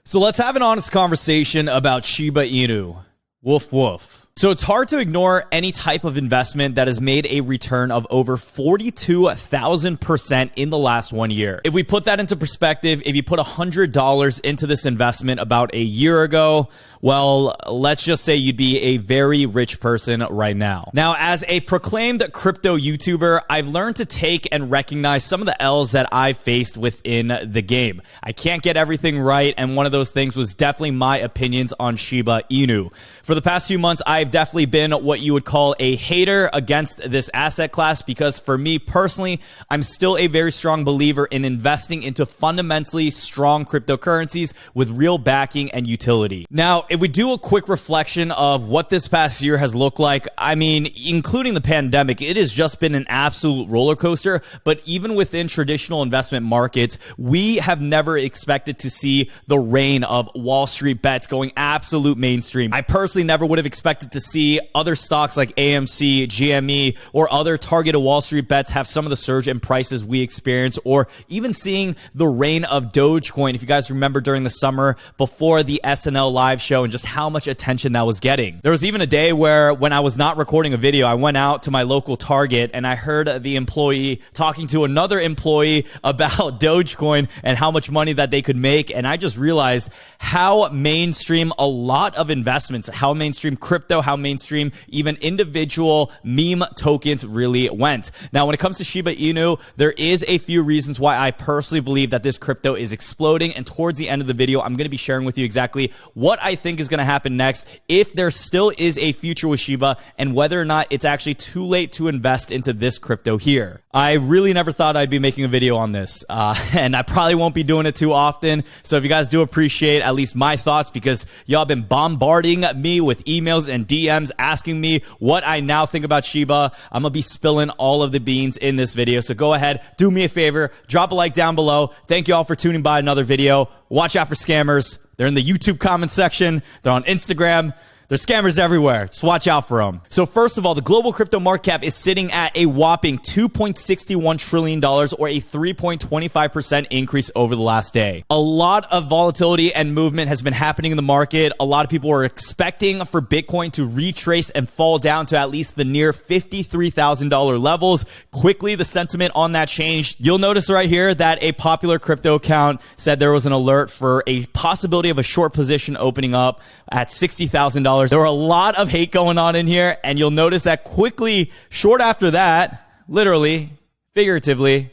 So let's have an honest conversation about Shiba Inu. Woof woof. So it's hard to ignore any type of investment that has made a return of over 42,000% in the last 1 year. If we put that into perspective, if you put $100 into this investment about a year ago, well, let's just say you'd be a very rich person right now. Now, as a proclaimed crypto YouTuber, I've learned to take and recognize some of the L's that I've faced within the game. I can't get everything right, and one of those things was definitely my opinions on Shiba Inu. For the past few months, I've definitely been what you would call a hater against this asset class because for me personally, I'm still a very strong believer in investing into fundamentally strong cryptocurrencies with real backing and utility. Now, if we do a quick reflection of what this past year has looked like, I mean, including the pandemic, it has just been an absolute roller coaster. But even within traditional investment markets, we have never expected to see the reign of Wall Street bets going absolute mainstream. I personally never would have expected to see other stocks like AMC, GME, or other targeted Wall Street bets have some of the surge in prices we experienced, or even seeing the reign of Dogecoin. If you guys remember during the summer before the SNL live show and just how much attention that was getting. There was even a day where when I was not recording a video, I went out to my local Target and I heard the employee talking to another employee about Dogecoin and how much money that they could make. And I just realized how mainstream a lot of investments, how mainstream crypto, how mainstream even individual meme tokens really went. Now, when it comes to Shiba Inu, there is a few reasons why I personally believe that this crypto is exploding. And towards the end of the video, I'm going to be sharing with you exactly what I think is going to happen next, if there still is a future with Shiba, and whether or not it's actually too late to invest into this crypto here. I really never thought I'd be making a video on this, and I probably won't be doing it too often. So if you guys do appreciate at least my thoughts, because y'all been bombarding me with emails and DMs asking me what I now think about Shiba, I'm gonna be spilling all of the beans in this video. So go ahead, do me a favor, drop a like down below. Thank you all for tuning by another video. Watch out for scammers. They're in the YouTube comment section. They're on Instagram. There's scammers everywhere. Just watch out for them. So first of all, the global crypto market cap is sitting at a whopping $2.61 trillion, or a 3.25% increase over the last day. A lot of volatility and movement has been happening in the market. A lot of people were expecting for Bitcoin to retrace and fall down to at least the near $53,000 levels. Quickly, the sentiment on that changed. You'll notice right here that a popular crypto account said there was an alert for a possibility of a short position opening up at $60,000. There were a lot of hate going on in here, and you'll notice that quickly, short after that, literally, figuratively,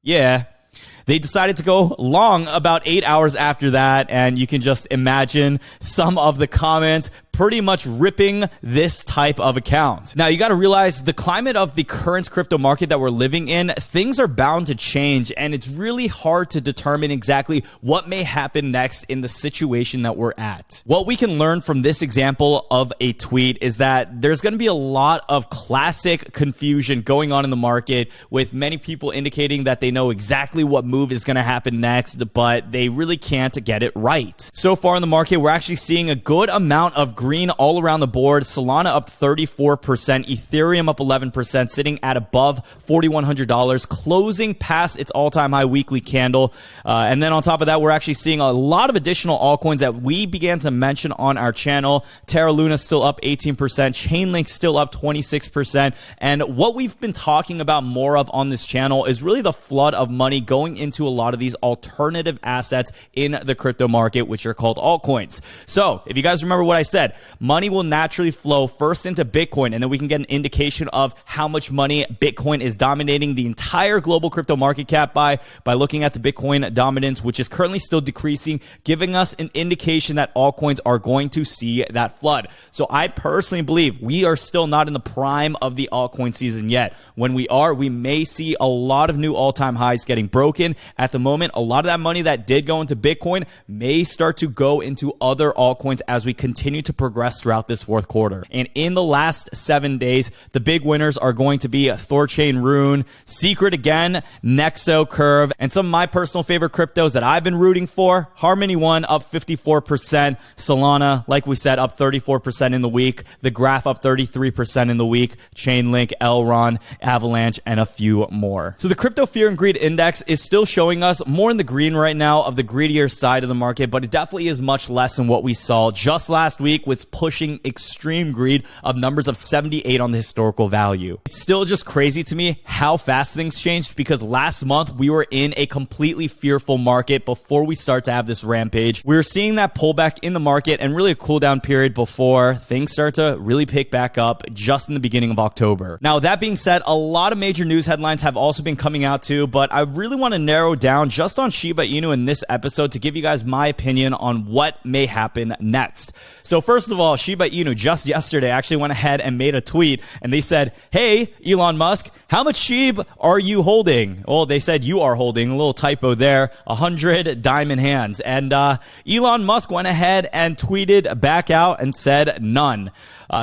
yeah, they decided to go long about 8 hours after that, and you can just imagine some of the comments pretty much ripping this type of account. Now, you got to realize the climate of the current crypto market that we're living in, things are bound to change, and it's really hard to determine exactly what may happen next in the situation that we're at. What we can learn from this example of a tweet is that there's going to be a lot of classic confusion going on in the market, with many people indicating that they know exactly what move is going to happen next, but they really can't get it right. So far in the market, we're actually seeing a good amount of green all around the board. Solana up 34%, Ethereum up 11%, sitting at above $4,100, closing past its all-time high weekly candle. And then on top of that, we're actually seeing a lot of additional altcoins that we began to mention on our channel. Terra Luna still up 18%, Chainlink still up 26%. And what we've been talking about more of on this channel is really the flood of money going into a lot of these alternative assets in the crypto market, which are called altcoins. So if you guys remember what I said, money will naturally flow first into Bitcoin, and then we can get an indication of how much money Bitcoin is dominating the entire global crypto market cap by looking at the Bitcoin dominance, which is currently still decreasing, giving us an indication that altcoins are going to see that flood. So I personally believe we are still not in the prime of the altcoin season yet. When we are, we may see a lot of new all-time highs getting broken. At the moment, a lot of that money that did go into Bitcoin may start to go into other altcoins as we continue to progress throughout this fourth quarter. And in the last 7 days, the big winners are going to be Thorchain Rune, Secret again, Nexo, Curve, and some of my personal favorite cryptos that I've been rooting for. Harmony One up 54%, Solana, like we said, up 34% in the week, the Graph up 33% in the week, Chainlink, Elrond, Avalanche, and a few more. So the Crypto Fear and Greed Index is still showing us more in the green right now of the greedier side of the market, but it definitely is much less than what we saw just last week with pushing extreme greed of numbers of 78 on the historical value. It's still just crazy to me how fast things changed, because last month we were in a completely fearful market before we start to have this rampage. We were seeing that pullback in the market and really a cool down period before things start to really pick back up just in the beginning of October. Now, that being said, a lot of major news headlines have also been coming out too, but I really want to narrow down just on Shiba Inu in this episode to give you guys my opinion on what may happen next. So first of all, Shiba Inu just yesterday actually went ahead and made a tweet, and they said, "Hey, Elon Musk, how much SHIB are you holding?" Well, they said you are holding, a little typo there, 100 diamond hands. And Elon Musk went ahead and tweeted back out and said none.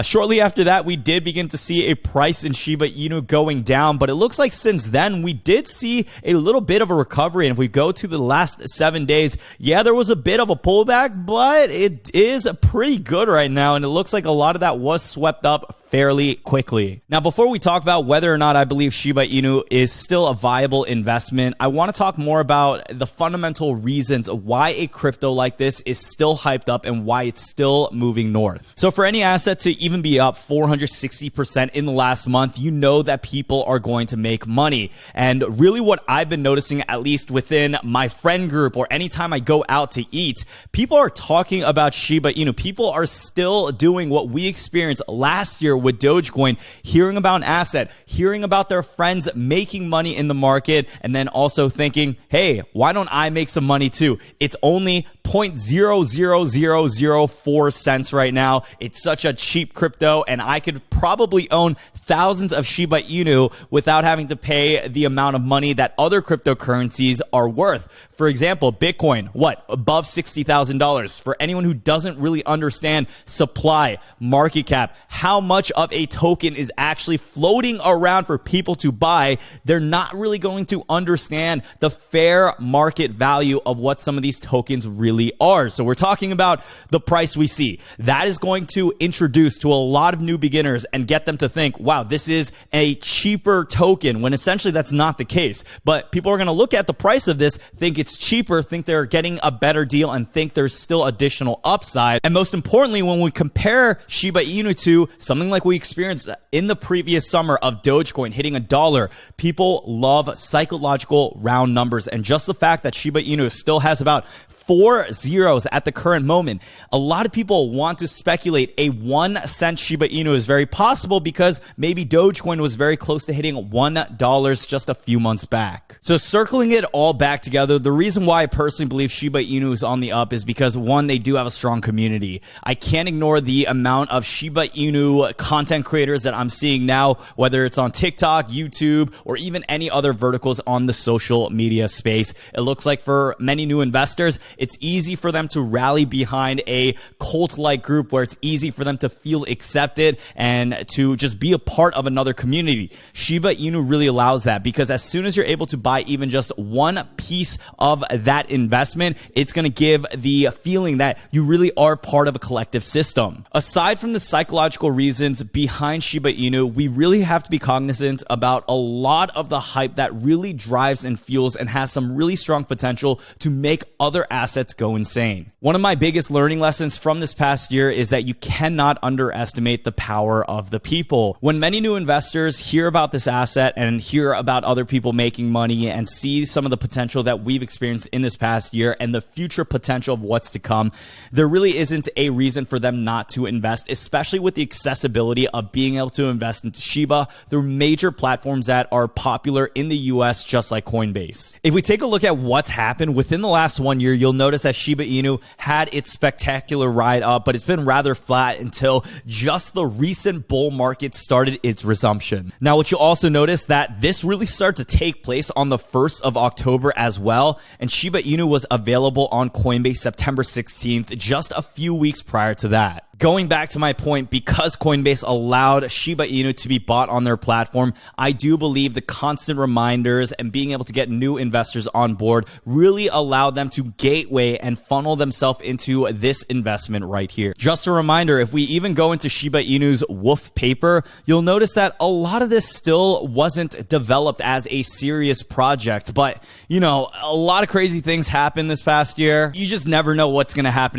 Shortly after that, we did begin to see a price in Shiba Inu going down, but it looks like since then we did see a little bit of a recovery. And if we go to the last 7 days, yeah, there was a bit of a pullback, but it is pretty good right now. And it looks like a lot of that was swept up fairly quickly. Now, before we talk about whether or not I believe Shiba Inu is still a viable investment, I want to talk more about the fundamental reasons why a crypto like this is still hyped up and why it's still moving north. So for any asset to even be up 460% in the last month, you know that people are going to make money. And really what I've been noticing, at least within my friend group or anytime I go out to eat, people are talking about Shiba Inu. People are still doing what we experienced last year with Dogecoin, hearing about an asset, hearing about their friends making money in the market, and then also thinking, hey, why don't I make some money too? It's only 0.00004 cents right now. It's such a cheap crypto, and I could probably own thousands of Shiba Inu without having to pay the amount of money that other cryptocurrencies are worth. For example, Bitcoin, what? Above $60,000. For anyone who doesn't really understand supply, market cap, how much of a token is actually floating around for people to buy, they're not really going to understand the fair market value of what some of these tokens really are. So we're talking about the price we see. That is going to introduce to a lot of new beginners and get them to think, wow, this is a cheaper token, when essentially that's not the case. But people are going to look at the price of this, think it's cheaper, think they're getting a better deal, and think there's still additional upside. And most importantly, when we compare Shiba Inu to something like we experienced in the previous summer of Dogecoin hitting $1, people love psychological round numbers. And just the fact that Shiba Inu still has about 4 zeros at the current moment. A lot of people want to speculate a 1 cent Shiba Inu is very possible because maybe Dogecoin was very close to hitting $1 just a few months back. So circling it all back together, the reason why I personally believe Shiba Inu is on the up is because, one, they do have a strong community. I can't ignore the amount of Shiba Inu content creators that I'm seeing now, whether it's on TikTok, YouTube, or even any other verticals on the social media space. It looks like for many new investors, it's easy for them to rally behind a cult-like group where it's easy for them to feel accepted and to just be a part of another community. Shiba Inu really allows that, because as soon as you're able to buy even just one piece of that investment, it's going to give the feeling that you really are part of a collective system. Aside from the psychological reasons behind Shiba Inu, we really have to be cognizant about a lot of the hype that really drives and fuels and has some really strong potential to make other assets go insane. One of my biggest learning lessons from this past year is that you cannot underestimate the power of the people. When many new investors hear about this asset and hear about other people making money and see some of the potential that we've experienced in this past year and the future potential of what's to come, there really isn't a reason for them not to invest, especially with the accessibility of being able to invest into Shiba through major platforms that are popular in the US, just like Coinbase. If we take a look at what's happened within the last 1 year, you'll notice that Shiba Inu had its spectacular ride up, but it's been rather flat until just the recent bull market started its resumption. Now, what you'll also notice that this really started to take place on the 1st of October as well, and Shiba Inu was available on Coinbase September 16th, just a few weeks prior to that. going back to my point, because Coinbase allowed Shiba Inu to be bought on their platform, I do believe the constant reminders and being able to get new investors on board really allowed them to gateway and funnel themselves into this investment right here. Just a reminder, if we even go into Shiba Inu's Wolf paper, you'll notice that a lot of this still wasn't developed as a serious project. But, you know, a lot of crazy things happened this past year. You just never know what's going to happen in